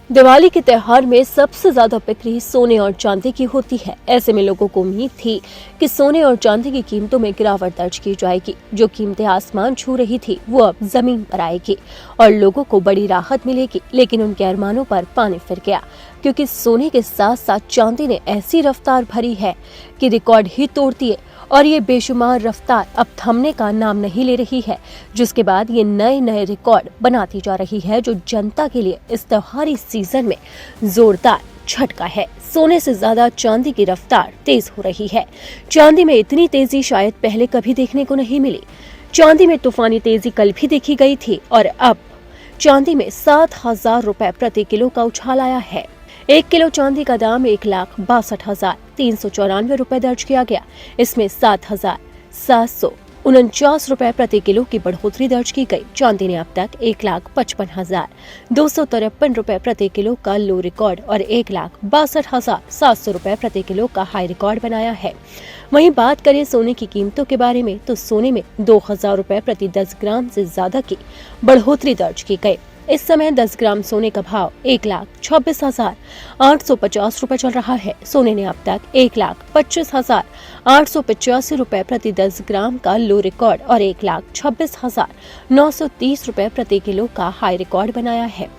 दिवाली के त्योहार में सबसे ज्यादा बिक्री सोने और चांदी की होती है। ऐसे में लोगों को उम्मीद थी कि सोने और चांदी की कीमतों में गिरावट दर्ज की जाएगी। जो कीमतें आसमान छू रही थी वो अब जमीन पर आएगी और लोगों को बड़ी राहत मिलेगी। लेकिन उनके अरमानों पर पानी फिर गया, क्योंकि सोने के साथ साथ चांदी ने ऐसी रफ्तार भरी है कि रिकॉर्ड ही तोड़ती है और ये बेशुमार रफ्तार अब थमने का नाम नहीं ले रही है। जिसके बाद ये नए नए रिकॉर्ड बनाती जा रही है, जो जनता के लिए इस त्योहारी सीजन में जोरदार झटका है। सोने से ज्यादा चांदी की रफ्तार तेज हो रही है। चांदी में इतनी तेजी शायद पहले कभी देखने को नहीं मिली। चांदी में तूफानी तेजी कल भी देखी गई थी और अब चांदी में 7,000 रुपए प्रति किलो का उछाल आया है। 1 किलो चांदी का दाम 1,62,394 रुपए दर्ज किया गया। इसमें 7,749 रुपए प्रति किलो की बढ़ोतरी दर्ज की गई। चांदी ने अब तक 1,55,253 रुपए प्रति किलो का लो रिकॉर्ड और 1,62,700 रुपए प्रति किलो का हाई रिकॉर्ड बनाया है। वहीं बात करें सोने की कीमतों के बारे में, तो सोने में 2,000 रुपए प्रति 10 ग्राम से ज्यादा की बढ़ोतरी दर्ज की गई। इस समय 10 ग्राम सोने का भाव 1,26,850 रुपए चल रहा है। सोने ने अब तक 1,25,885 रुपए प्रति 10 ग्राम का लो रिकॉर्ड और 1,26,930 रुपए प्रति किलो का हाई रिकॉर्ड बनाया है।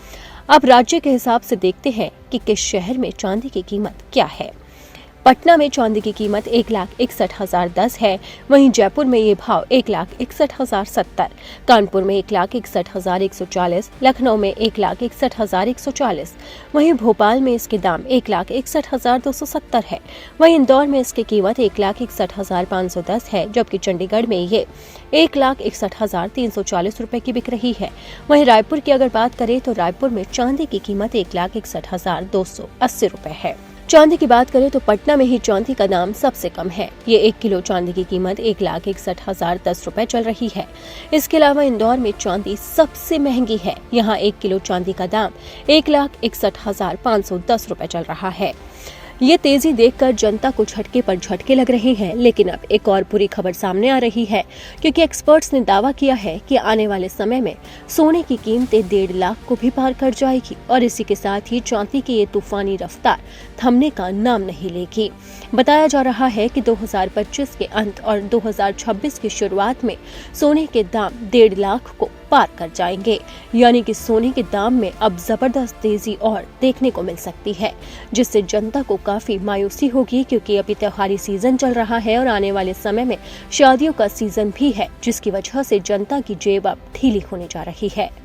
अब राज्य के हिसाब से देखते हैं कि किस शहर में चांदी की कीमत क्या है। पटना में चांदी की कीमत 1,61,010 है। वहीं जयपुर में ये भाव 1,61,070, कानपुर में 1,61,140, लखनऊ में 1,61,140, वहीं भोपाल में इसके दाम 1,61,270 है। वहीं इंदौर में इसकी कीमत 1,61,510 है, जबकि चंडीगढ़ में ये 1,61,340 रुपए की बिक रही है। वहीं रायपुर की अगर बात करें तो रायपुर में चांदी की कीमत 1,61,280 रुपए है। चांदी की बात करें तो पटना में ही चांदी का दाम सबसे कम है। ये 1 किलो चांदी की कीमत 1,61,010 रुपए चल रही है। इसके अलावा इंदौर में चांदी सबसे महंगी है। यहाँ 1 किलो चांदी का दाम 1,61,510 रुपए चल रहा है। ये तेजी देखकर जनता को झटके पर झटके लग रहे हैं। लेकिन अब एक और बुरी खबर सामने आ रही है, क्योंकि एक्सपर्ट्स ने दावा किया है कि आने वाले समय में सोने की कीमतें 1.5 लाख को भी पार कर जाएगी और इसी के साथ ही चांदी की ये तूफानी रफ्तार थमने का नाम नहीं लेगी। बताया जा रहा है कि 2025 के अंत और 2026 की शुरुआत में सोने के दाम 1.5 लाख को पार कर जाएंगे। यानी कि सोने के दाम में अब जबरदस्त तेजी और देखने को मिल सकती है, जिससे जनता को काफी मायूसी होगी, क्योंकि अभी त्योहारी सीजन चल रहा है और आने वाले समय में शादियों का सीजन भी है, जिसकी वजह से जनता की जेब अब ढीली होने जा रही है।